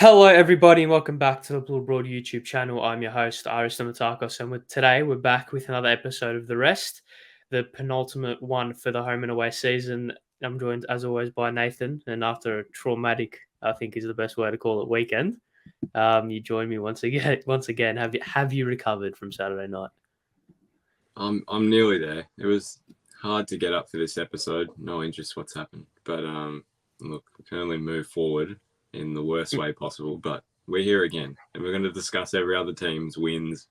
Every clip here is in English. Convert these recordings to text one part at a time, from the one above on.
Hello, everybody, and welcome back to the Blue Broad YouTube channel. I'm your host, Aris Damatakos, and today we're back with another episode of The Rest, the penultimate one for the home and away season. I'm joined, as always, by Nathan, and after a traumatic, I think is the best way to call it, weekend, you join me once again. Once again, have you recovered from Saturday night? I'm nearly there. It was hard to get up for this episode, knowing just what's happened. But look, we can only move forward in the worst way possible. But we're here again, and we're going to discuss every other team's wins,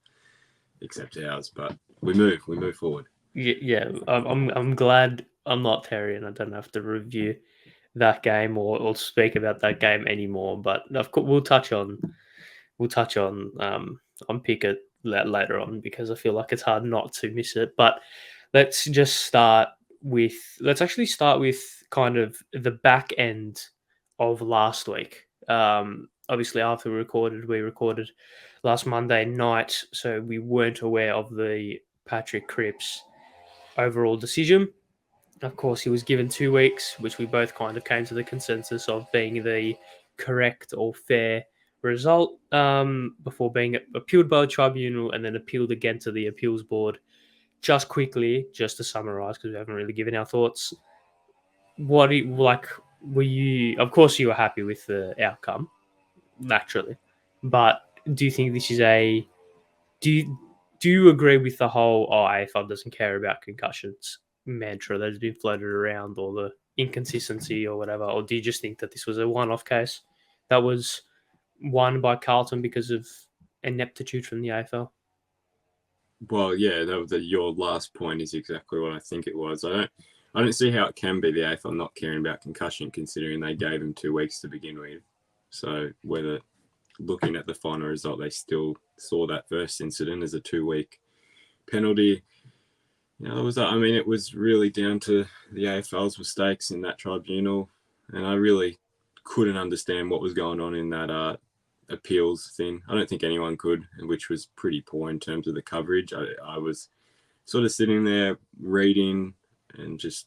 except ours. But we move forward. Yeah, I'm glad I'm not Terry, and I don't have to review that game or speak about that game anymore. But of course, we'll touch on Pickett later on because I feel like it's hard not to miss it. But let's actually start with kind of the back end of last week. Obviously, after we recorded last Monday night, so we weren't aware of the Patrick Cripps overall decision. Of course, he was given 2 weeks, which we both kind of came to the consensus of being the correct or fair result before being appealed by the tribunal and then appealed again to the appeals board. Just quickly, just to summarize, because we haven't really given our thoughts. What do you, like? Were you? Of course, you were happy with the outcome, naturally, but do you think this is a? Do you do you agree with the whole AFL doesn't care about concussions mantra that has been floated around, or the inconsistency or whatever, or do you just think that this was a one-off case that was won by Carlton because of ineptitude from the AFL? Well, yeah, your last point is exactly what I think it was. I don't see how it can be the AFL not caring about concussion, considering they gave him 2 weeks to begin with. So whether looking at the final result, they still saw that first incident as a 2 week penalty. It was really down to the AFL's mistakes in that tribunal, and I really couldn't understand what was going on in that appeals thing. I don't think anyone could, which was pretty poor in terms of the coverage. I was sort of sitting there reading and just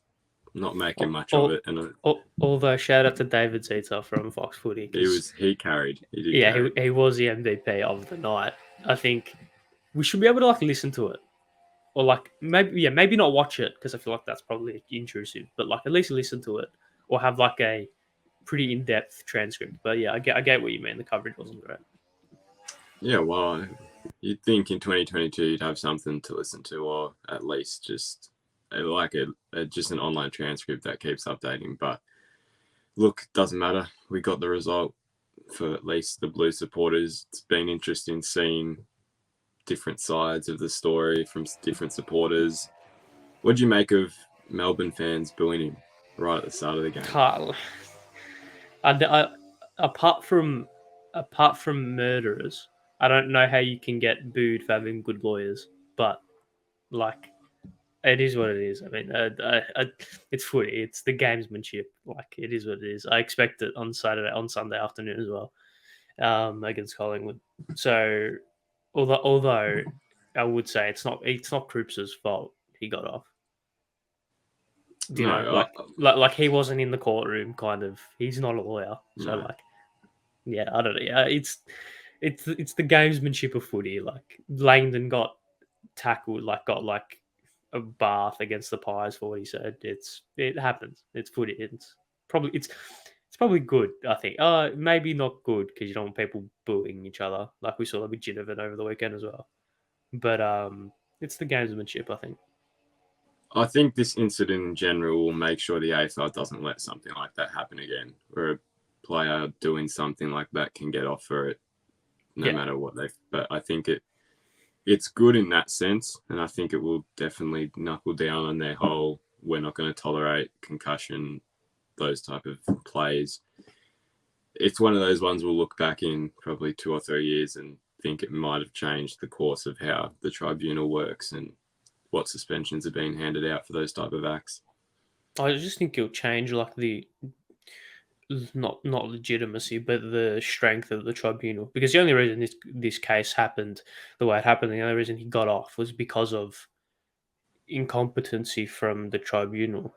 not making much of it. And Although shout out to David Zeta from Fox Footy, because he did yeah, carry. he was the MVP of the night. I think we should be able to listen to it, or maybe not watch it because I feel like that's probably intrusive, but at least listen to it or have a pretty in depth transcript. But yeah, I get what you mean. The coverage wasn't great. Yeah, well, you'd think in 2022 you'd have something to listen to, or at least just just an online transcript that keeps updating. But look, doesn't matter. We got the result for at least the Blue supporters. It's been interesting seeing different sides of the story from different supporters. What do you make of Melbourne fans booing him right at the start of the game? Carl, I, apart from murderers, I don't know how you can get booed for having good lawyers, but it is what it is. I mean, it's footy. It's the gamesmanship. It is what it is. I expect it on Sunday afternoon as well, against Collingwood. So, although I would say it's not Krupps's fault he got off. You know, No, he wasn't in the courtroom. Kind of, he's not a lawyer. So no. yeah, I don't know. Yeah, it's the gamesmanship of footy. Langdon got tackled, got a bath against the Pies for what he said. It happens. It's footy. It's probably good. I think. Maybe not good because you don't want people booing each other, like we saw that with Ginnivan over the weekend as well. But it's the gamesmanship, I think. I think this incident in general will make sure the AFL doesn't let something like that happen again, where a player doing something like that can get off for it, no matter what they. But I think it's good in that sense, and I think it will definitely knuckle down on their whole. We're not going to tolerate concussion, those type of plays. It's one of those ones we'll look back in probably 2 or 3 years and think it might have changed the course of how the tribunal works and what suspensions are being handed out for those type of acts. I just think it'll change the not legitimacy, but the strength of the tribunal. Because the only reason this case happened the way it happened, the only reason he got off was because of incompetency from the tribunal.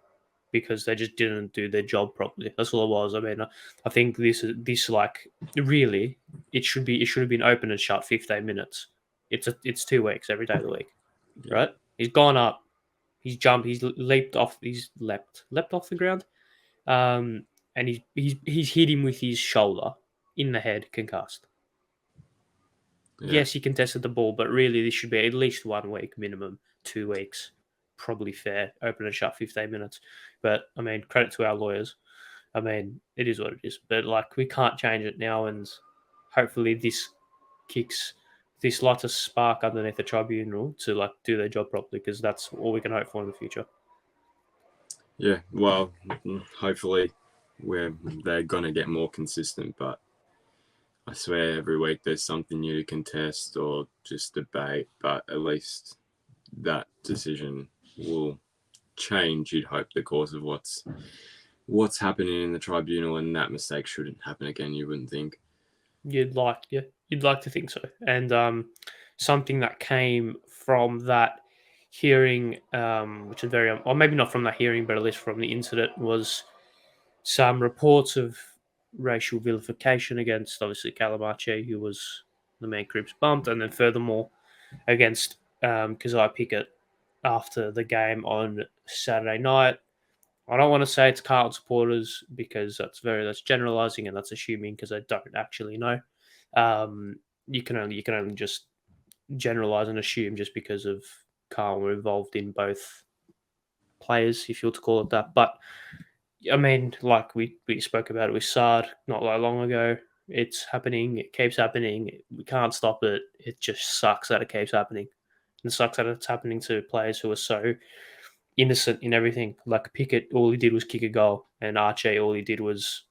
because they just didn't do their job properly. That's all it was. I mean, I think this like really it should have been open and shut 15 minutes. It's 2 weeks every day of the week, Yeah. right? He's gone up, he's jumped, he's leapt off the ground, um, and he's hit him with his shoulder in the head, concussed. Yeah. Yes, he contested the ball, but really this should be at least 1 week minimum, 2 weeks, probably fair. Open and shut 15 minutes, but I mean, credit to our lawyers. I mean, it is what it is, but like we can't change it now, and hopefully kicks this lights a spark underneath the tribunal to like do their job properly, because that's all we can hope for in the future. Yeah, well, hopefully they're gonna get more consistent, but I swear every week there's something new to contest or just debate, but at least that decision will change, you'd hope, the course of what's happening in the tribunal, and that mistake shouldn't happen again, you wouldn't think. You'd like to think so, and something that came from that hearing, which is very, or maybe not from that hearing, but at least from the incident, was some reports of racial vilification against obviously Calamachi, who was the man Cripps bumped, and then furthermore against Kazai Pickett after the game on Saturday night. I don't want to say it's Carlton supporters because that's generalising and that's assuming, because I don't actually know. You can only just generalise and assume just because of Carl were involved in both players, if you were to call it that. But I mean, like we spoke about it with Sard not that long ago. It's happening. It keeps happening. We can't stop it. It just sucks that it keeps happening. And it sucks that it's happening to players who are so innocent in everything. Like Pickett, all he did was kick a goal, and Archie, all he did was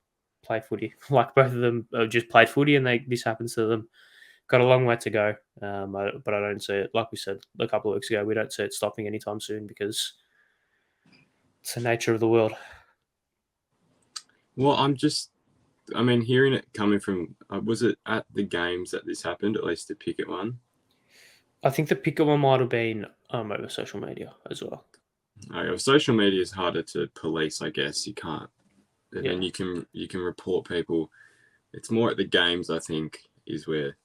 play footy. Like both of them just played footy, and this happens to them. Got a long way to go, but I don't see it. Like we said a couple of weeks ago, we don't see it stopping anytime soon because it's the nature of the world. Well, hearing it coming from, was it at the games that this happened, at least the Pickett one? I think the Pickett one might have been over social media as well. Social media is harder to police, I guess. You can't, Yeah. and you can report people. It's more at the games, I think, is where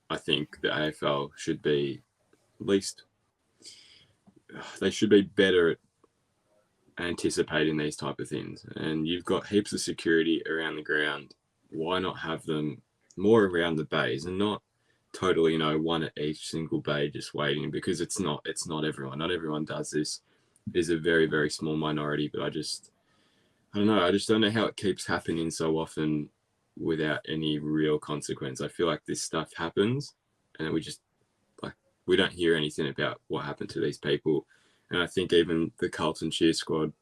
I think the AFL should be, at least they should be better at anticipating these type of things. And you've got heaps of security around the ground. Why not have them more around the bays and not totally, one at each single bay just waiting? Because it's not everyone. Not everyone does this. There's a very, very small minority, but I don't know. I just don't know how it keeps happening so often without any real consequence. I feel like this stuff happens and we don't hear anything about what happened to these people. And I think even the Carlton cheer squad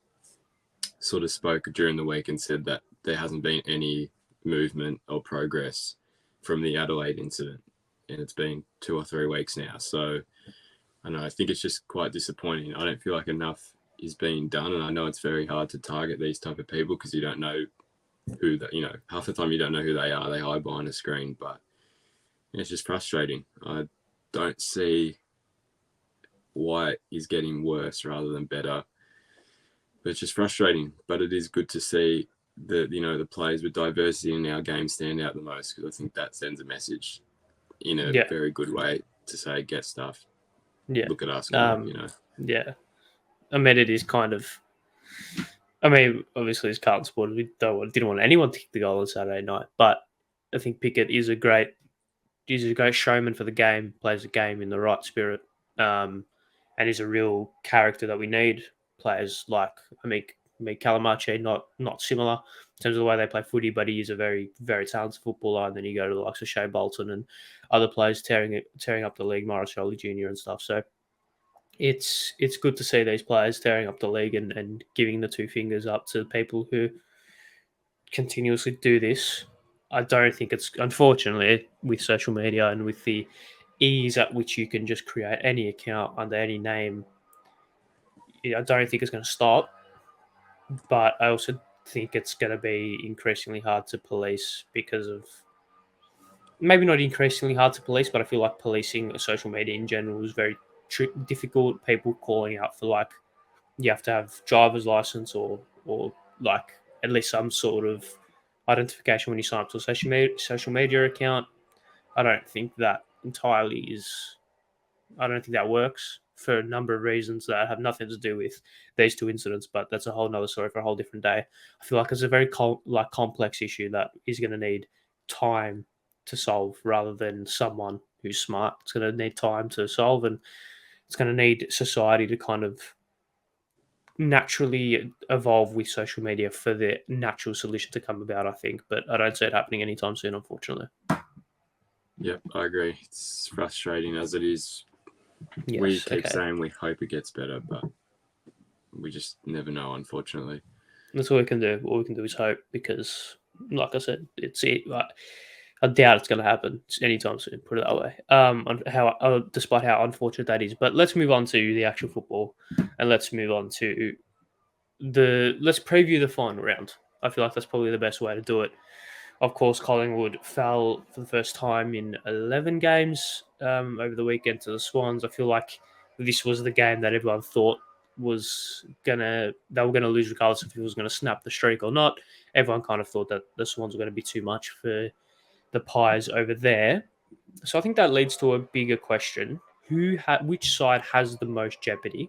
sort of spoke during the week and said that there hasn't been any movement or progress from the Adelaide incident. And it's been 2 or 3 weeks now. So I think it's just quite disappointing. I don't feel like enough is being done. And I know it's very hard to target these type of people because you don't know who that, half the time you don't know who they are. They hide behind a screen, but it's just frustrating. I don't see why it is getting worse rather than better. But it's just frustrating. But it is good to see that, the players with diversity in our game stand out the most, because I think that sends a message in a very good way to say, get stuff. Yeah. Look at us, Yeah. I mean, it is kind of. I mean, obviously, as Carlton supporters, we didn't want anyone to kick the goal on Saturday night, but I think Pickett is a great showman for the game, plays the game in the right spirit, and is a real character that we need. Players like, Calamachi, not similar in terms of the way they play footy, but he is a very, very talented footballer. And then you go to the likes of Shea Bolton and other players tearing up the league, Morris Shirley Jr. and stuff. So it's good to see these players tearing up the league and giving the two fingers up to people who continuously do this. I don't think it's, unfortunately, with social media and with the ease at which you can just create any account under any name, I don't think it's going to stop. But I also think it's going to be increasingly hard to police because of, maybe not increasingly hard to police, but I feel like policing social media in general is very difficult. People calling out for you have to have driver's license or like at least some sort of identification when you sign up to a social media account. I don't think that entirely is. I don't think that works for a number of reasons that have nothing to do with these two incidents. But that's a whole nother story for a whole different day. I feel like it's a very complex issue that is going to need time to solve rather than someone who's smart. It's going to need time to solve, and it's going to need society to kind of naturally evolve with social media for the natural solution to come about, I think. But I don't see it happening anytime soon, unfortunately. Yep, I agree. It's frustrating as it is. Yes, We keep okay. saying we hope it gets better, but we just never know, unfortunately. That's all we can do. All we can do is hope because, like I said, it's it. I doubt it's going to happen anytime soon. Put it that way. Despite how unfortunate that is, but let's move on to the actual football, and let's move on to let's preview the final round. I feel like that's probably the best way to do it. Of course, Collingwood fell for the first time in 11 games over the weekend to the Swans. I feel like this was the game that everyone thought they were gonna lose regardless if it was gonna snap the streak or not. Everyone kind of thought that the Swans were going to be too much for the Pies over there. So I think that leads to a bigger question: which side has the most jeopardy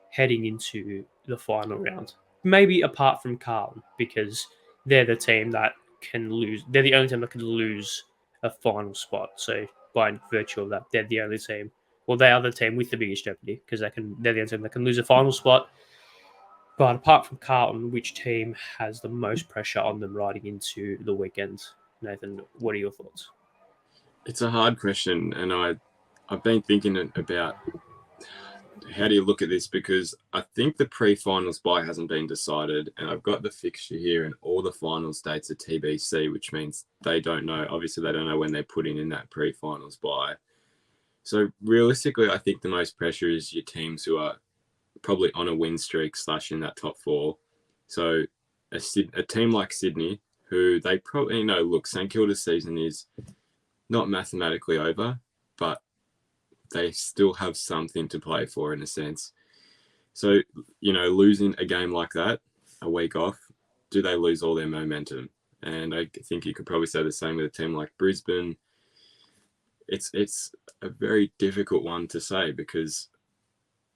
heading into the final round? Maybe apart from Carlton, because they're the team that can lose. They're the only team that can lose a final spot. So by virtue of that, they're the only team. Well, they are the team with the biggest jeopardy because they're the only team that can lose a final spot. But apart from Carlton, which team has the most pressure on them riding into the weekend? Nathan, what are your thoughts? It's a hard question, and I've been thinking about how do you look at this, because I think the pre-finals bye hasn't been decided, and I've got the fixture here, and all the finals dates are TBC, which means they don't know. Obviously, they don't know when they're putting in that pre-finals bye. So realistically, I think the most pressure is your teams who are probably on a win streak / in that top four. So a team like Sydney, who they probably look, St Kilda's season is not mathematically over, but they still have something to play for in a sense. So, losing a game like that, a week off, do they lose all their momentum? And I think you could probably say the same with a team like Brisbane. It's a very difficult one to say, because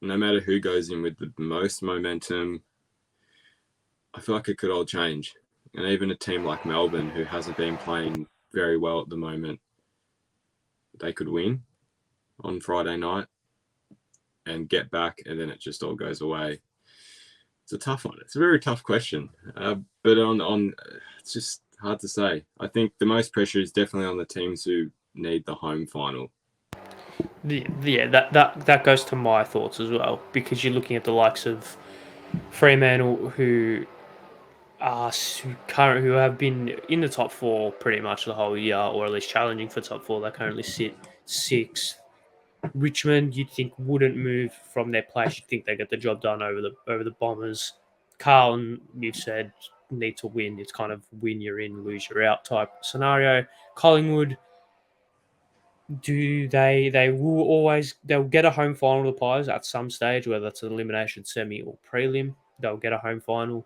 no matter who goes in with the most momentum, I feel like it could all change. And even a team like Melbourne, who hasn't been playing very well at the moment, they could win on Friday night and get back, and then it just all goes away. It's a tough one. It's a very tough question, but on it's just hard to say. I think the most pressure is definitely on the teams who need the home final. Yeah, that goes to my thoughts as well, because you're looking at the likes of Fremantle, who who have been in the top four pretty much the whole year, or at least challenging for top four. They currently sit sixth. Richmond, you'd think wouldn't move from their place. You'd think they get the job done over the Bombers. Carlton, you've said need to win. It's kind of win you're in, lose you're out type scenario. Collingwood, they'll get a home final to the Pies at some stage, whether it's an elimination semi or prelim. They'll get a home final.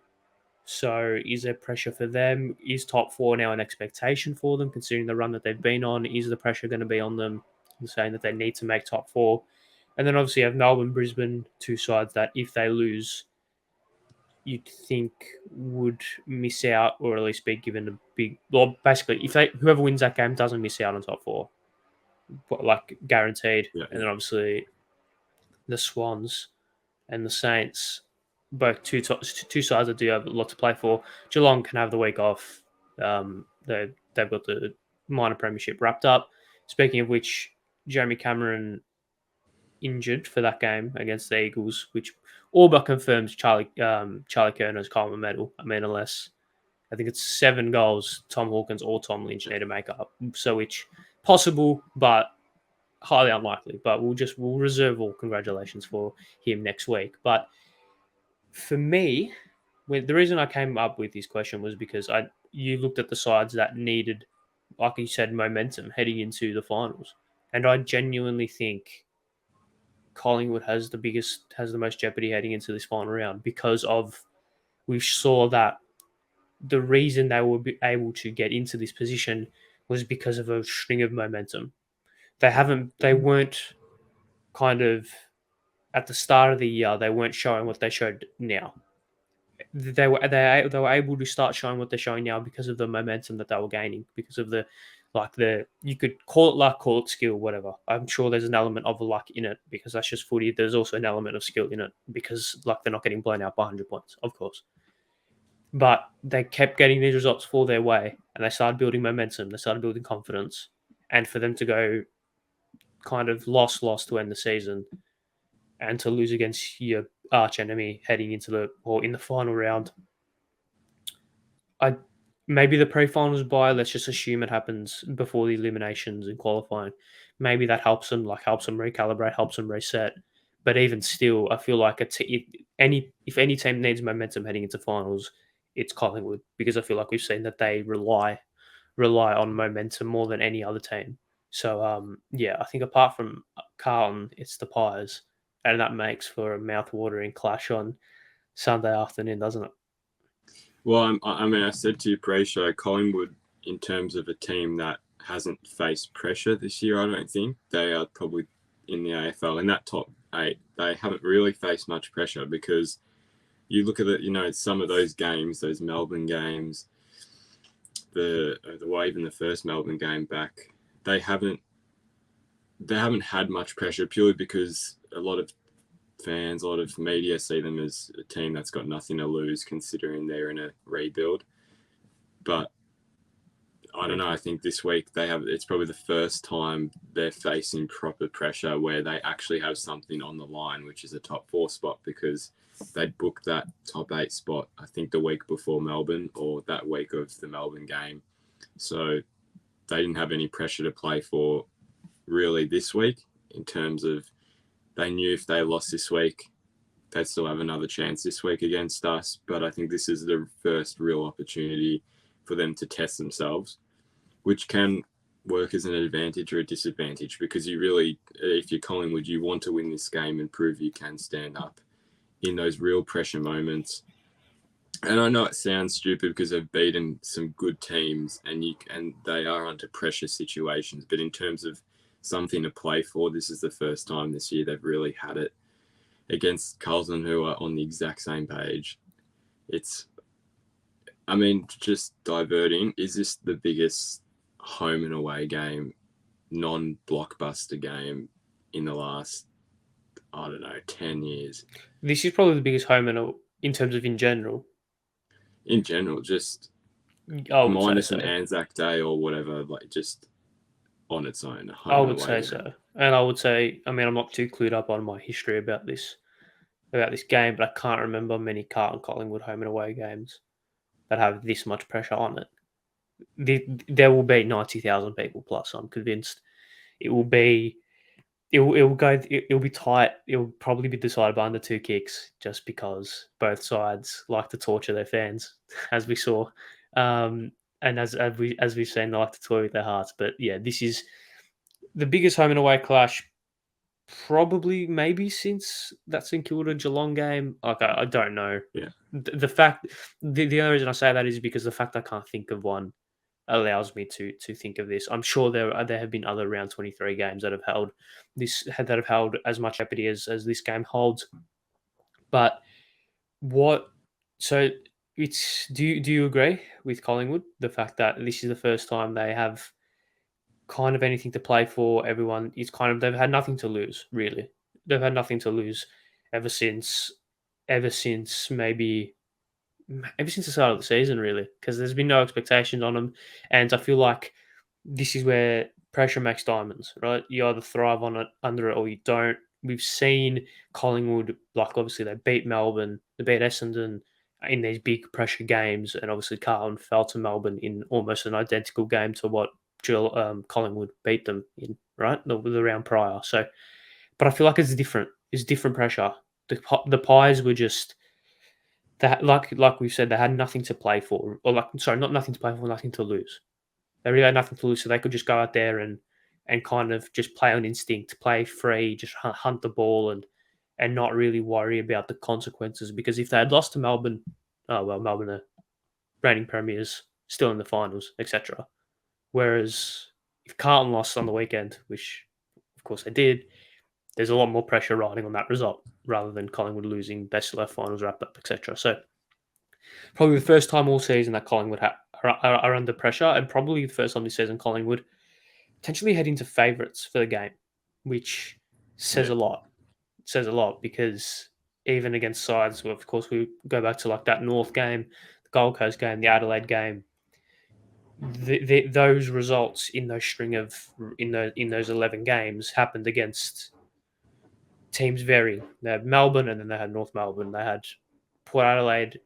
So is there pressure for them? Is top four now an expectation for them, considering the run that they've been on? Is the pressure going to be on them, saying that they need to make top four? And then obviously you have Melbourne, Brisbane, two sides that if they lose, you'd think would miss out, or at least be given a big. Well, basically, if whoever wins that game doesn't miss out on top four, like guaranteed. Yeah. And then obviously the Swans and the Saints, both two sides that do have a lot to play for. Geelong can have the week off. They've got the minor premiership wrapped up. Speaking of which, Jeremy Cameron injured for that game against the Eagles, which all but confirms Charlie Kerner's Coleman medal. I mean, unless I think it's 7 goals Tom Hawkins or Tom Lynch need to make up. So which possible, but highly unlikely. But we'll reserve all congratulations for him next week. But for me, the reason I came up with this question was because you looked at the sides that needed, like you said, momentum heading into the finals, and I genuinely think Collingwood has the most jeopardy heading into this final round because of we saw that the reason they will be able to get into this position was because of a string of momentum. They weren't kind of at the start of the year. They weren't showing what they showed now. They were able to start showing what they're showing now because of the momentum that they were gaining, because of the you could call it luck, call it skill, whatever. I'm sure there's an element of luck in it because that's just footy. There's also an element of skill in it because they're not getting blown out by 100 points, of course. But they kept getting these results for their way, and they started building momentum. They started building confidence, and for them to go kind of lost to end the season and to lose against your arch enemy heading into in the final round. I maybe the pre-finals bye. Let's just assume it happens before the eliminations and qualifying. Maybe that helps them recalibrate, helps them reset. But even still, I feel like if any team needs momentum heading into finals, it's Collingwood because I feel like we've seen that they rely on momentum more than any other team. So yeah, I think apart from Carlton, it's the Pies, and that makes for a mouth-watering clash on Sunday afternoon, doesn't it? Well, I mean, I said to you pre-show, Collingwood, in terms of a team that hasn't faced pressure this year, I don't think they are probably in the AFL in that top 8. They haven't really faced much pressure because you look at it, some of those games, those Melbourne games, even the first Melbourne game back, they haven't had much pressure purely because a lot of fans, a lot of media see them as a team that's got nothing to lose considering they're in a rebuild. But I don't know, I think this week it's probably the first time they're facing proper pressure where they actually have something on the line, which is a top 4 spot, because they'd booked that top 8 spot, I think the week before Melbourne or that week of the Melbourne game. So they didn't have any pressure to play for really this week in terms of they knew if they lost this week, they'd still have another chance this week against us. But I think this is the first real opportunity for them to test themselves, which can work as an advantage or a disadvantage because you really, if you're Collingwood, you want to win this game and prove you can stand up in those real pressure moments. And I know it sounds stupid because they've beaten some good teams and they are under pressure situations, but in terms of something to play for, this is the first time this year they've really had it against Carlton, who are on the exact same page. Just diverting, is this the biggest home and away game, non-blockbuster game in the last, 10 years? This is probably the biggest home in terms of in general. In general, just minus an Anzac Day or whatever, just on its own. I would say so. And I would say, I'm not too clued up on my history about this game, but I can't remember many Carlton Collingwood home and away games that have this much pressure on it. There will be 90,000 people plus. I'm convinced it will be. It'll be tight. It'll probably be decided by under 2 kicks, just because both sides like to torture their fans, as we saw, and as we've seen, they like to toy with their hearts. But yeah, this is the biggest home and away clash, probably maybe since that St Kilda Geelong game. I don't know. Yeah. The only reason I say that is because the fact I can't think of one allows me to think of this. I'm sure there have been other round 23 games that have held as much jeopardy as this game holds. But so it's do you agree with Collingwood, the fact that this is the first time they have kind of anything to play for? Everyone is they've had nothing to lose, really. They've had nothing to lose ever since the start of the season, really, because there's been no expectations on them. And I feel like this is where pressure makes diamonds, right? You either thrive on it, under it, or you don't. We've seen Collingwood, obviously they beat Melbourne, they beat Essendon in these big pressure games, and obviously Carlton fell to Melbourne in almost an identical game to what Collingwood beat them in, right? The round prior. So, but I feel like it's different. It's different pressure. The Pies were just that, like we've said, they had nothing to play for, or not nothing to play for, nothing to lose. They really had nothing to lose, so they could just go out there and and kind of just play on instinct, play free, just hunt the ball and not really worry about the consequences. Because if they had lost to Melbourne, oh well, Melbourne are reigning premiers, still in the finals, etc. Whereas if Carlton lost on the weekend, which of course they did, there's a lot more pressure riding on that result rather than Collingwood losing. They still have finals wrapped up, etc. So probably the first time all season that Collingwood are under pressure, and probably the first time this season Collingwood potentially head into favourites for the game, which says Yeah. a lot. It says a lot because even against sides, well, of course, we go back to like that North game, the Gold Coast game, the Adelaide game. Those results in those string of in those 11 games happened against teams varying. They had Melbourne, and then they had North Melbourne. They had Port Adelaide,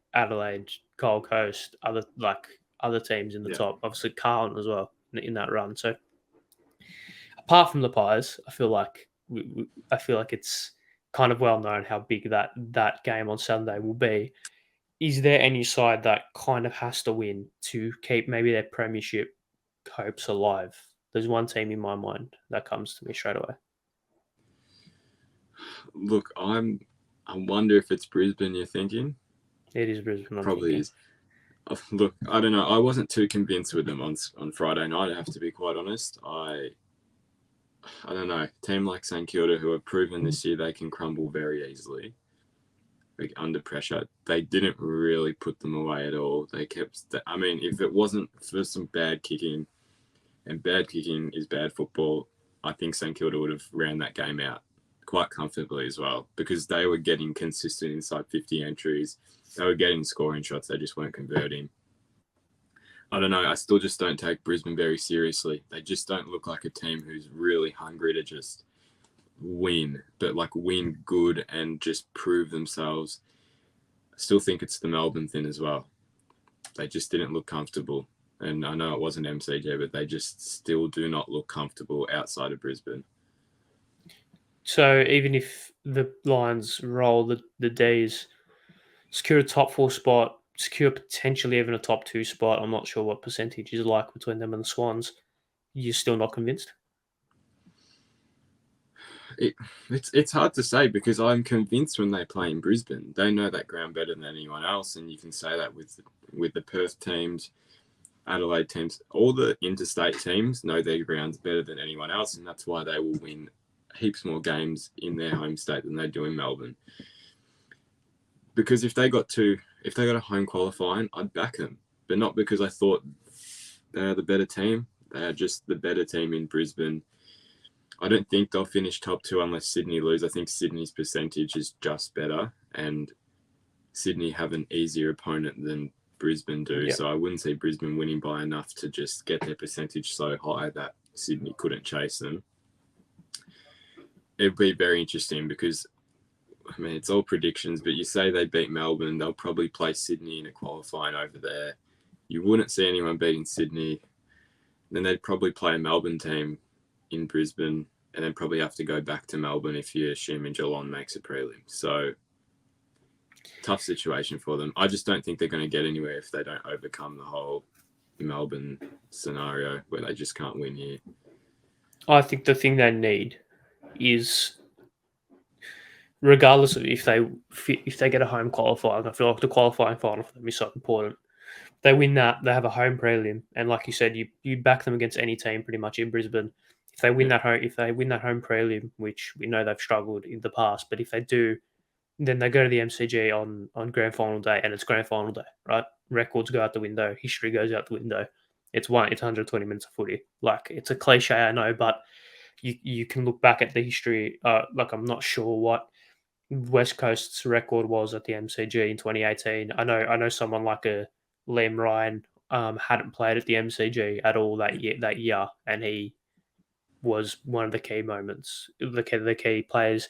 Gold Coast, other teams in the Yeah. top. Obviously, Carlton as well in that run. So apart from the Pies, I feel like it's kind of well known how big that game on Sunday will be. Is there any side that kind of has to win to keep maybe their premiership hopes alive? There's one team in my mind that comes to me straight away. Look, I wonder if it's Brisbane you're thinking. It is Brisbane. I'm Probably thinking. is. Look, I don't know. I wasn't too convinced with them on Friday night. I have to be quite honest. I don't know. A team like St Kilda, who have proven this year they can crumble very easily, like under pressure, they didn't really put them away at all. They kept. I mean, if it wasn't for some bad kicking, and bad kicking is bad football, I think St Kilda would have ran that game out quite comfortably as well, because they were getting consistent inside 50 entries. They were getting scoring shots. They just weren't converting. I don't know. I still just don't take Brisbane very seriously. They just don't look like a team who's really hungry to just win, but like win good and just prove themselves. I still think it's the Melbourne thing as well. They just didn't look comfortable. And I know it wasn't MCG, but they just still do not look comfortable outside of Brisbane. So even if the Lions roll the D's, secure a top 4 spot, secure potentially even a top 2 spot, I'm not sure what percentage is like between them and the Swans, you're still not convinced? It's hard to say, because I'm convinced when they play in Brisbane, they know that ground better than anyone else, and you can say that with the Perth teams, Adelaide teams, all the interstate teams know their grounds better than anyone else, and that's why they will win heaps more games in their home state than they do in Melbourne. Because if they got a home qualifying, I'd back them, but not because I thought they're the better team. They are just the better team in Brisbane. I don't think they'll finish top 2 unless Sydney lose. I think Sydney's percentage is just better, and Sydney have an easier opponent than Brisbane do. Yep. So I wouldn't see Brisbane winning by enough to just get their percentage so high that Sydney couldn't chase them. It'd be very interesting because, I mean, it's all predictions, but you say they beat Melbourne, they'll probably play Sydney in a qualifying over there. You wouldn't see anyone beating Sydney. Then they'd probably play a Melbourne team in Brisbane, and then probably have to go back to Melbourne if you're assuming Geelong makes a prelim. So tough situation for them. I just don't think they're going to get anywhere if they don't overcome the whole Melbourne scenario where they just can't win here. I think the thing they need is, regardless of if they get a home qualifying, I feel like the qualifying final for them is so important. They win that, they have a home prelim, and like you said, you back them against any team pretty much in Brisbane. If they win that home prelim, which we know they've struggled in the past, but if they do, then they go to the MCG on grand final day, and it's grand final day, right? Records go out the window, history goes out the window. It's 120 minutes of footy. Like, it's a cliche, I know, but you can look back at the history. Like, I'm not sure what West Coast's record was at the MCG in 2018. I know someone like a Liam Ryan hadn't played at the MCG at all that year, and he was one of the key moments, the key players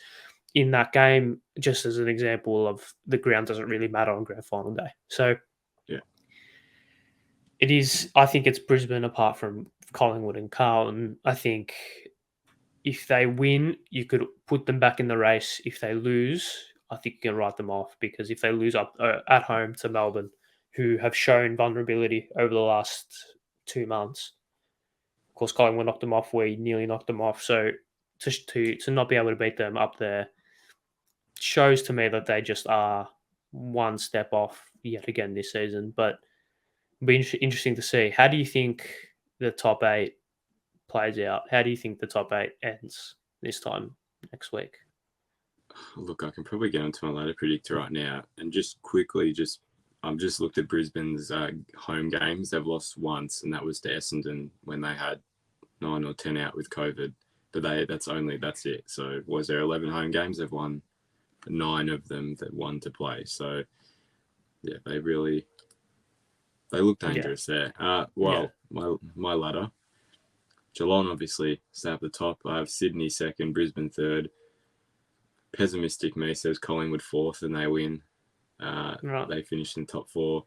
in that game. Just as an example of the ground doesn't really matter on grand final day. So yeah, it is. I think it's Brisbane apart from Collingwood and Carlton. I think if they win, you could put them back in the race. If they lose, I think you can write them off, because if they lose up at home to Melbourne, who have shown vulnerability over the last 2 months, Of course, Collingwood knocked them off. We nearly knocked them off. So to not be able to beat them up there shows to me that they just are one step off yet again this season. But it'll be interesting to see. How do you think the top 8 plays out? How do you think the top 8 ends this time next week? Look, I can probably get onto my ladder predictor right now, and just quickly, I've just looked at Brisbane's home games. They've lost once, and that was to Essendon when they had 9 or 10 out with COVID. But that's it. So was there 11 home games? They've won 9 of them that won to play. So yeah, they look dangerous there. My ladder. Geelong obviously stay at the top. I have Sydney second, Brisbane third. Pessimistic me says Collingwood fourth, and they win. Right. They finish in top 4.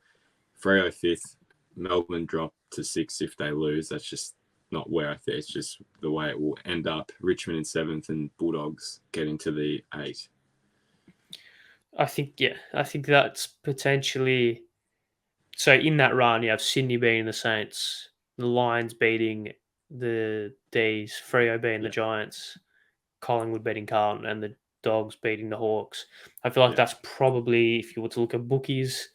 Freo fifth. Melbourne drop to 6th if they lose. That's just not where I think. It's just the way it will end up. Richmond in 7th, and Bulldogs get into the 8. I think that's potentially. So in that run, you have Sydney beating the Saints, the Lions beating the D's, Freo beating the Giants, Collingwood beating Carlton, and the Dogs beating the Hawks. I feel like that's probably, if you were to look at bookies,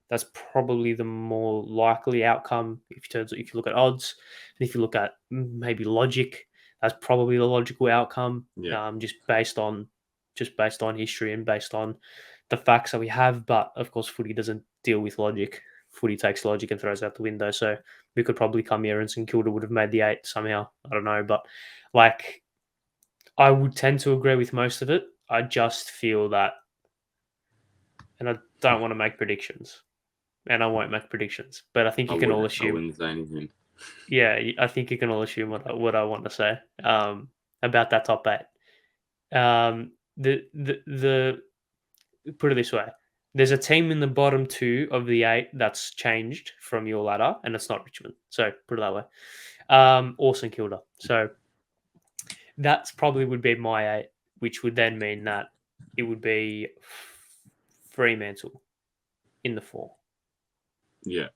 that's probably the more likely outcome. If you look at odds, and if you look at maybe logic, that's probably the logical outcome. Yeah. Just based on history and based on the facts that we have. But of course, footy doesn't deal with logic. Footy takes logic and throws out the window. So we could probably come here and St Kilda would have made the 8 somehow. I don't know, but like I would tend to agree with most of it. I just feel that, and I don't want to make predictions, and I won't make predictions, but I think you can all assume. I wouldn't say anything. Yeah, I think you can all assume what I want to say about that top 8. The put it this way: there's a team in the bottom 2 of the 8 that's changed from your ladder, and it's not Richmond. So put it that way, or St Kilda. So that's probably would be my 8, which would then mean that it would be Fremantle in the 4. Yeah.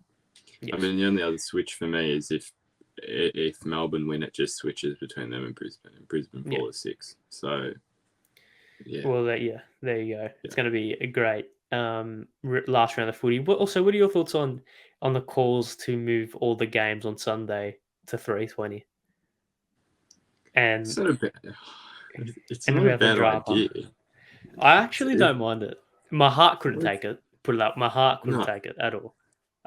Yes. I mean, the only other switch for me is if Melbourne win, it just switches between them and Brisbane. And Brisbane fall to 6. So, yeah. Well, there you go. Yeah. It's going to be a great last round of footy. What are your thoughts on the calls to move all the games on Sunday to 3:20? And it's not a bad idea. I actually don't mind it. My heart couldn't take it. Put it up. My heart couldn't take it at all.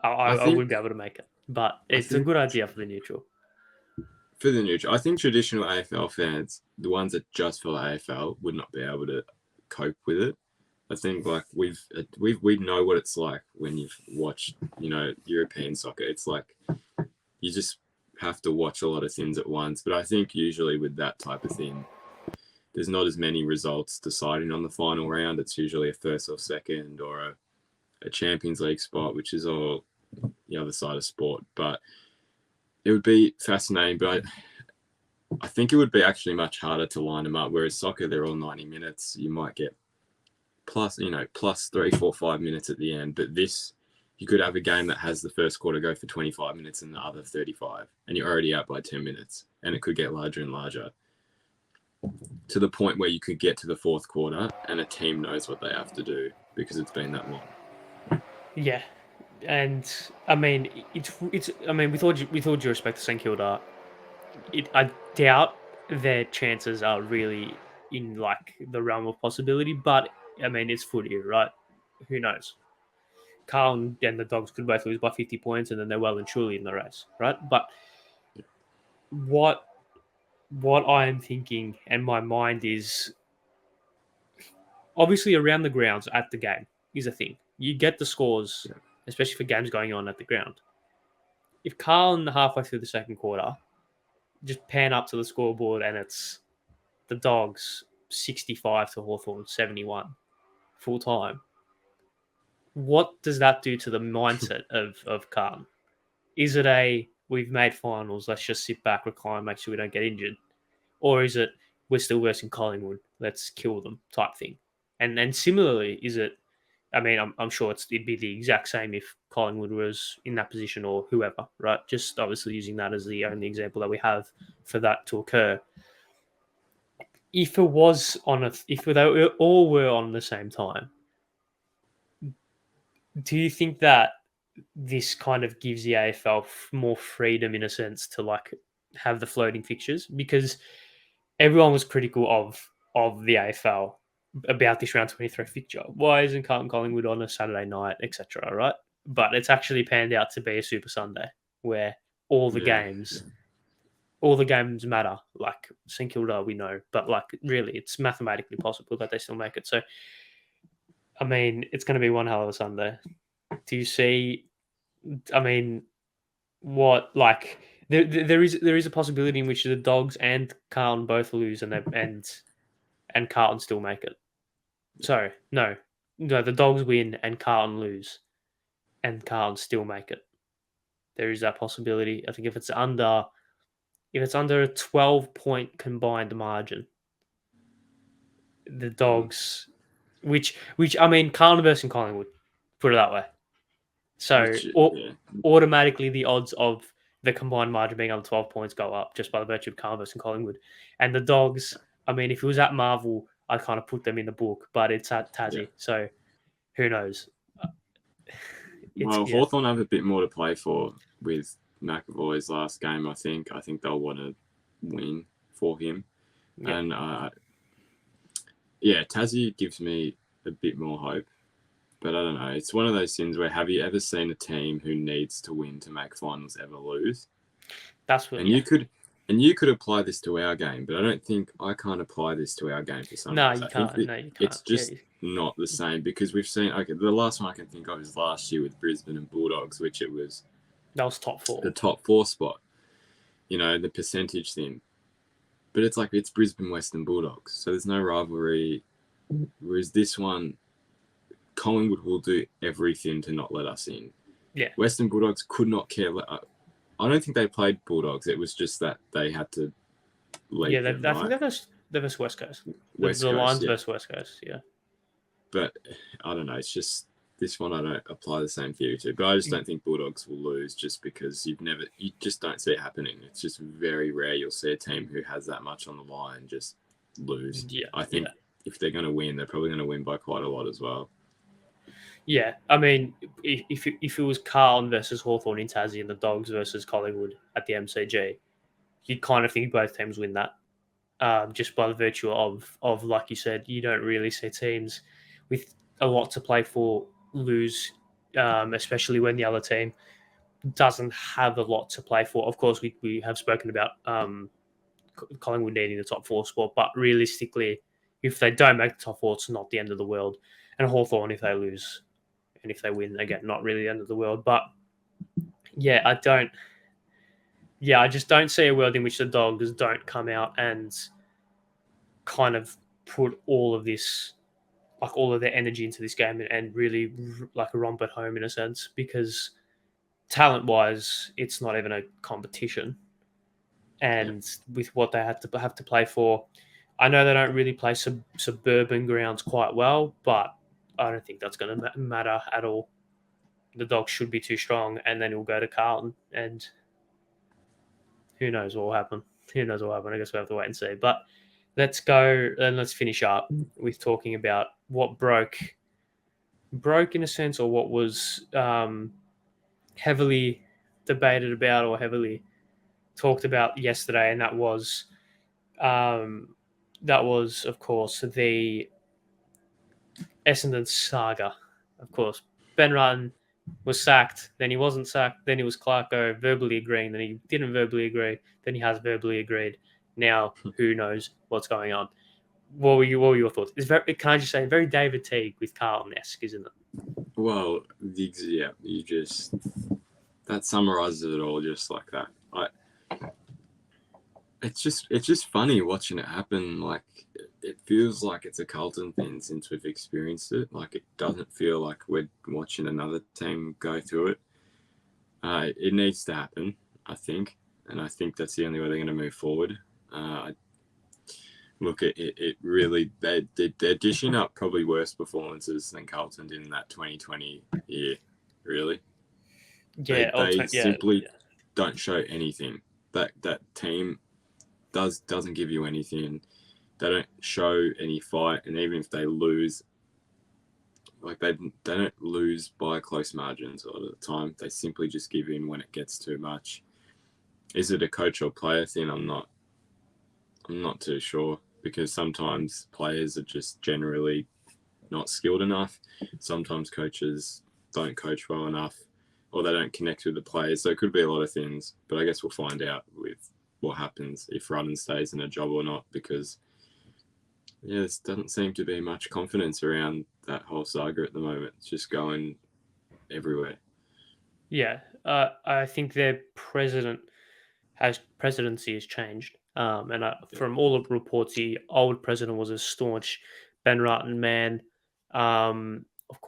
I wouldn't be able to make it. But it's a good idea for the neutral. For the neutral, I think traditional AFL fans, the ones that just follow AFL, would not be able to cope with it. I think like we know what it's like when you've watched, European soccer. It's like you just have to watch a lot of things at once. But I think usually with that type of thing, there's not as many results deciding on the final round. It's usually a first or second or a Champions League spot, which is all the other side of sport. But it would be fascinating. But I think it would be actually much harder to line them up. Whereas soccer, they're all 90 minutes. You might get plus 3, 4, 5 minutes at the end. But this, you could have a game that has the first quarter go for 25 minutes and the other 35, and you're already out by 10 minutes. And it could get larger and larger to the point where you could get to the fourth quarter and a team knows what they have to do because it's been that long. Yeah. And I mean, with all due respect to St Kilda, I doubt their chances are really in like the realm of possibility. But I mean, it's footy, right? Who knows? Carlton and the Dogs could both lose by 50 points, and then they're well and truly in the race, right? But what I am thinking, and my mind is obviously around the grounds at the game is a thing. You get the scores, especially for games going on at the ground. If Carlton halfway through the second quarter just pan up to the scoreboard and it's the Dogs 65 to Hawthorn 71 full time, what does that do to the mindset of Carlton? Is it we've made finals, let's just sit back, recline, make sure we don't get injured? Or is it we're still worse than Collingwood, let's kill them type thing? And similarly, is it I mean, I'm sure it'd be the exact same if Collingwood was in that position or whoever, right? Just obviously using that as the only example that we have for that to occur. If it was if they all were on the same time, do you think that this kind of gives the AFL more freedom in a sense to like have the floating fixtures? Because everyone was critical of the AFL about this round 23 fixture. Why isn't Carlton Collingwood on a Saturday night, etc. Right? But it's actually panned out to be a Super Sunday where all the Yeah. games all the games matter. Like St Kilda, we know, but like really, it's mathematically possible that they still make it. So, I mean, it's going to be one hell of a Sunday. Do you see? I mean, what like there is a possibility in which the Dogs and Carlton both lose and and Carlton still make it. Sorry, no, the Dogs win and Carlton lose, and Carlton still make it. There is that possibility. I think if it's under a 12-point combined margin, the Mm. Dogs, which I mean, Carlton versus Collingwood, put it that way. So Which, yeah. automatically the odds of the combined margin being under 12 points go up just by the virtue of Carlton versus Collingwood. And the Dogs, I mean, if it was at Marvel, I'd kind of put them in the book, but it's at Yeah. Tassie, so who knows? It's Well, yeah, Hawthorn have a bit more to play for with McAvoy's last game, I think. I think they'll want to win for him. yeah. And yeah, Tassie gives me a bit more hope. But I don't know. It's one of those things where have you ever seen a team who needs to win to make finals ever lose? That's what And yeah. you could apply this to our game, but I don't think I can't apply this to our game for some No, reason. you I think can't. that No, you can't. it's Yeah, just not the same because we've seen the last one I can think of is last year with Brisbane and Bulldogs, which it was that was top four. the top four spot, the percentage thing. But it's like it's Brisbane Western Bulldogs, so there's no rivalry. Whereas this one, Collingwood will do everything to not let us in. Yeah. Western Bulldogs could not care. I don't think they played Bulldogs. It was just that they had to lead Yeah, them, I right? think they're versus West Coast. West The Coast, Lions yeah. versus West Coast, yeah. But I don't know. It's just this one I don't apply the same theory to. But I just don't think Bulldogs will lose just because you just don't see it happening. It's just very rare you'll see a team who has that much on the line just lose. Yeah, I think if they're going to win, they're probably going to win by quite a lot as well. Yeah, I mean, if it was Carlton versus Hawthorn in Tassie and the Dogs versus Collingwood at the MCG, you'd kind of think both teams win that. Just by the virtue of like you said, you don't really see teams with a lot to play for lose, especially when the other team doesn't have a lot to play for. Of course, we have spoken about Collingwood needing the top four spot, but realistically, if they don't make the top four, it's not the end of the world. And Hawthorn, if they lose, and if they win, again, not really the end of the world. But yeah, I just don't see a world in which the Dogs don't come out and kind of put all of this, like all of their energy into this game and really like romp at home in a sense, because talent wise, it's not even a competition. And with what they have to play for, I know they don't really play suburban grounds quite well, but I don't think that's going to matter at all. The Dogs should be too strong, and then he'll go to Carlton, and who knows what will happen. Who knows what will happen? I guess we have to wait and see. But let's go and let's finish up with talking about what broke in a sense, or what was heavily debated about or heavily talked about yesterday, and that was of course the Essendon saga. Of course, Ben Rutten was sacked, then he wasn't sacked, then he was Clarko verbally agreeing, then he didn't verbally agree, then he has verbally agreed. Now, who knows what's going on? What were your thoughts? It's very, can I just say, very David Teague with Carlton-esque, isn't it? Well, yeah, that summarizes it all just like that. It's just funny watching it happen. Like it feels like it's a Carlton thing since we've experienced it. Like it doesn't feel like we're watching another team go through it. It needs to happen, I think, and I think that's the only way they're going to move forward. look, it really they're dishing up probably worse performances than Carlton did in that 2020 year. Really, Yeah, they yeah, simply don't show anything. That team doesn't give you anything. They don't show any fight, and even if they lose, like they don't lose by close margins a lot of the time. They simply just give in when it gets too much. Is it a coach or player thing? I'm not too sure, because sometimes players are just generally not skilled enough. Sometimes coaches don't coach well enough, or they don't connect with the players. So it could be a lot of things, but I guess we'll find out with what happens if Rudden stays in a job or not, because there doesn't seem to be much confidence around that whole saga at the moment. It's just going everywhere. yeah. I think their presidency has changed. And from all the reports, the old president was a staunch Ben Rutten man. Of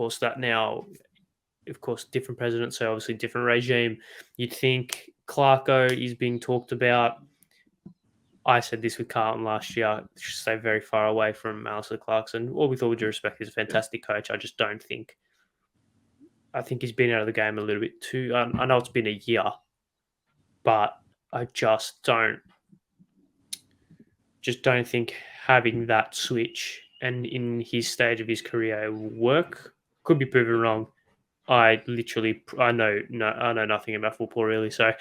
course, different president, so obviously different regime. You'd think Clarko is being talked about. I said this with Carlton last year. Should stay very far away from Alistair Clarkson. All with all due respect, he's a fantastic coach. I just don't think. I think he's been out of the game a little bit too. I know it's been a year, but I just don't think having that switch and in his stage of his career will work. Could be proven wrong. I know nothing about football really. So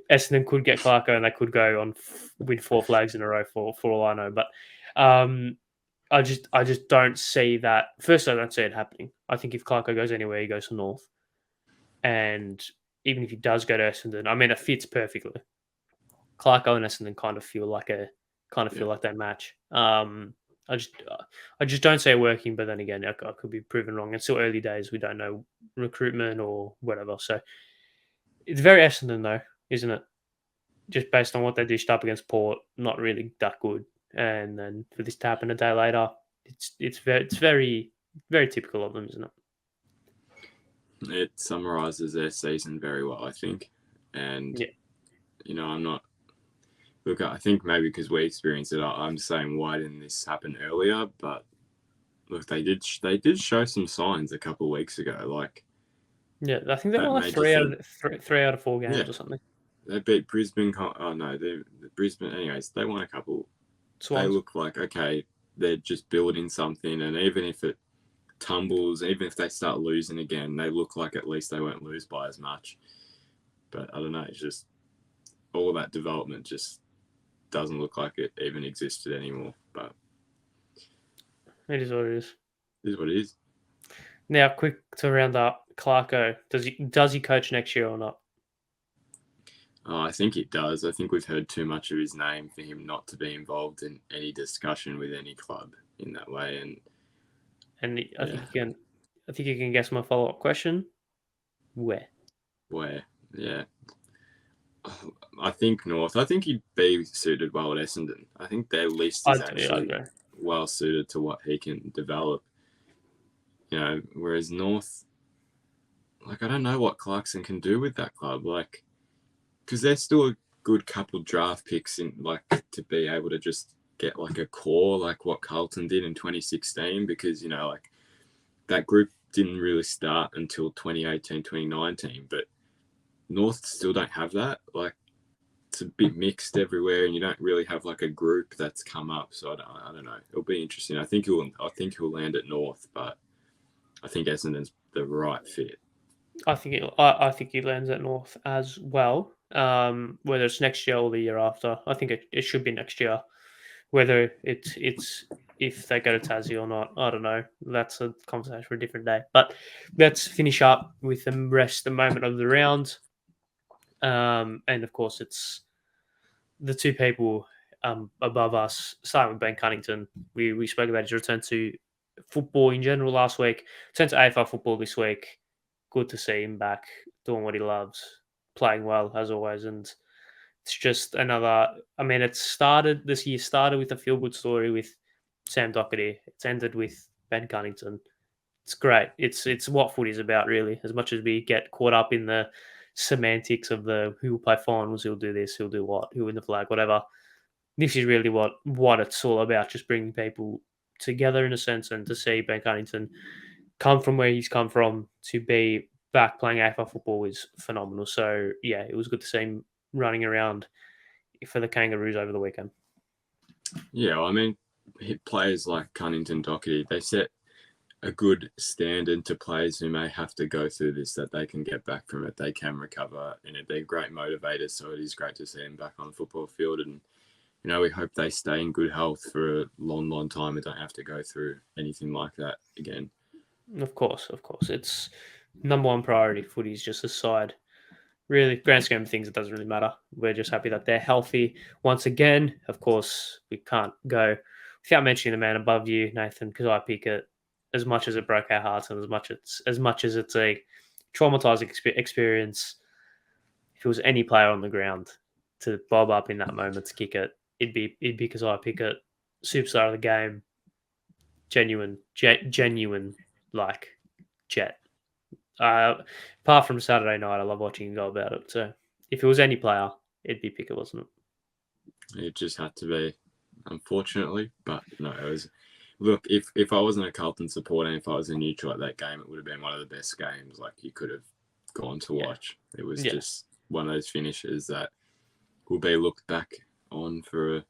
Essendon could get Clarko and they could go on win 4 flags in a row for all I know. But um, I just don't see that. First, I don't see it happening. I think if Clarko goes anywhere, he goes to North, and even if he does go to Essendon, I mean, it fits perfectly. Clarko and Essendon kind of Yeah. feel like they match. I just don't see it working, but then again, I could be proven wrong. It's still early days. We don't know recruitment or whatever. So it's very Essendon though, isn't it? Just based on what they dished up against Port, not really that good. And then for this to happen a day later, it's very very typical of them, isn't it? It summarises their season very well, I think. And, Yeah. I'm not. Look, I think maybe because we experienced it, I'm saying why didn't this happen earlier? But look, they did show some signs a couple of weeks ago, like Yeah, I think they won that like made you three out think. of three out of 4 games Yeah, or something. they beat Brisbane. Oh no, they Brisbane. Anyways, they won a couple. They Swans. look like, okay, they're just building something, and even if it tumbles, even if they start losing again, they look like at least they won't lose by as much. But I don't know. It's just all that development just doesn't look like it even existed anymore. But It is what it is. it is what it is. Now, quick to round up, Clarko, does he coach next year or not? I think it does. I think we've heard too much of his name for him not to be involved in any discussion with any club in that way. And And yeah, I think you can guess my follow up question. Where? where, yeah. I think North. I think he'd be suited well at Essendon. I think their list is I actually go. well suited to what he can develop. Whereas North, like, I don't know what Clarkson can do with that club. Like, because they're still a good couple draft picks in, like, to be able to just get like a core like what Carlton did in 2016, because like that group didn't really start until 2018 2019, but North still don't have that. It's a bit mixed everywhere, and you don't really have like a group that's come up. So I don't know. It'll be interesting. I think he'll land at North, but I think Essendon's the right fit. I think he lands at North as well. Whether it's next year or the year after, I think it should be next year. Whether it's if they go to Tassie or not, I don't know. That's a conversation for a different day. But let's finish up with the moment of the round. And of course, it's the two people above us, starting with Ben Cunnington. We spoke about his return to football in general last week. Return to AFL football this week. Good to see him back doing what he loves, playing well as always. And it's just another. I mean, this year started with a feel good story with Sam Doherty. It's ended with Ben Cunnington. It's great. It's what footy is about, really. As much as we get caught up in the semantics of the who will play finals, who'll do this, who'll do what, who win the flag, whatever. this is really what it's all about, just bringing people together in a sense, and to see Ben Cunnington come from where he's come from to be back playing AFL football is phenomenal. So yeah, it was good to see him running around for the Kangaroos over the weekend. Yeah, I mean, players like Cunnington, Doherty, they set a good standard to players who may have to go through this, that they can get back from it, they can recover, and they're great motivators. So it is great to see them back on the football field, and we hope they stay in good health for a long, long time and don't have to go through anything like that again. Of course, it's number one priority. Footy is just a side. Really, grand scheme of things, it doesn't really matter. We're just happy that they're healthy once again. Of course, we can't go without mentioning the man above you, Nathan, because I pick it as much as it broke our hearts and as much as it's a traumatizing experience. If it was any player on the ground to bob up in that moment to kick it, it'd be because I pick it. Superstar of the game, genuine, like jet. Apart from Saturday night, I love watching him go about it. So if it was any player, it'd be Pickett, wasn't it? It just had to be, unfortunately. But no, it was. Look, if I wasn't a Carlton supporter and if I was a neutral at that game, it would have been one of the best games like you could have gone to watch. It was just one of those finishes that will be looked back on for a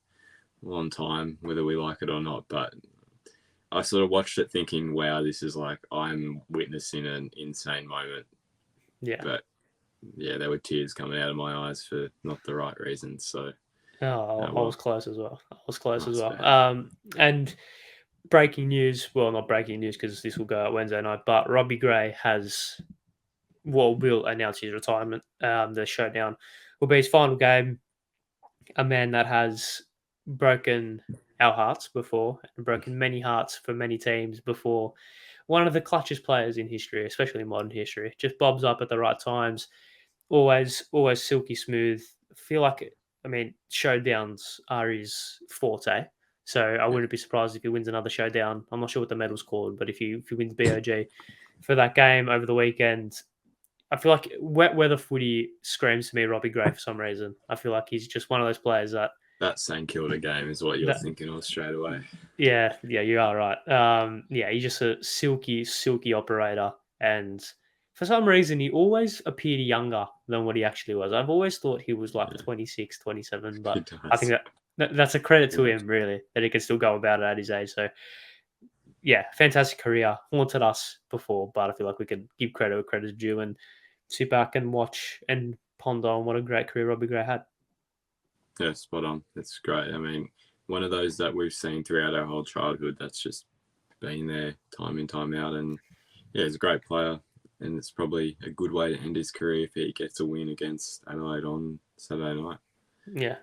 long time, whether we like it or not. But I sort of watched it thinking, wow, this is like I'm witnessing an insane moment. Yeah. But yeah, there were tears coming out of my eyes for not the right reasons. So I was close as well. Bad. And breaking news, well, not breaking news because this will go out Wednesday night, but Robbie Gray will announce his retirement. The showdown will be his final game. A man that has broken our hearts before and broken many hearts for many teams before. One of the clutchest players in history, especially in modern history, just bobs up at the right times. Always silky smooth. Feel like, showdowns are his forte. So I wouldn't be surprised if he wins another showdown. I'm not sure what the medal's called, but if he wins BOG for that game over the weekend, I feel like wet weather footy screams to me Robbie Gray for some reason. I feel like he's just one of those players that St Kilda game is what you're thinking of straight away. Yeah, you are right. He's just a silky operator, and for some reason he always appeared younger than what he actually was. I've always thought he was like 26, 27, but I think that's a credit to him, really, that he can still go about it at his age. So yeah, fantastic career, haunted us before, but I feel like we could give credit where credit's due and sit back and watch and ponder on what a great career Robbie Gray had. Yeah, spot on. That's great. I mean, one of those that we've seen throughout our whole childhood that's just been there time in, time out. And yeah, he's a great player. And it's probably a good way to end his career if he gets a win against Adelaide on Saturday night. Yeah.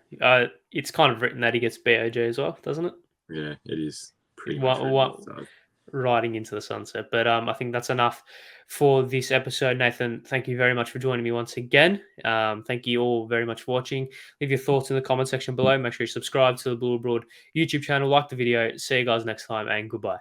It's kind of written that he gets BOG as well, doesn't it? Yeah, it is pretty much riding into the sunset. But I think that's enough for this episode. Nathan, thank you very much for joining me once again. Thank you all very much for watching. Leave your thoughts in the comment section below. Make sure you subscribe to the Blue Abroad YouTube channel, like the video. See you guys next time, and goodbye.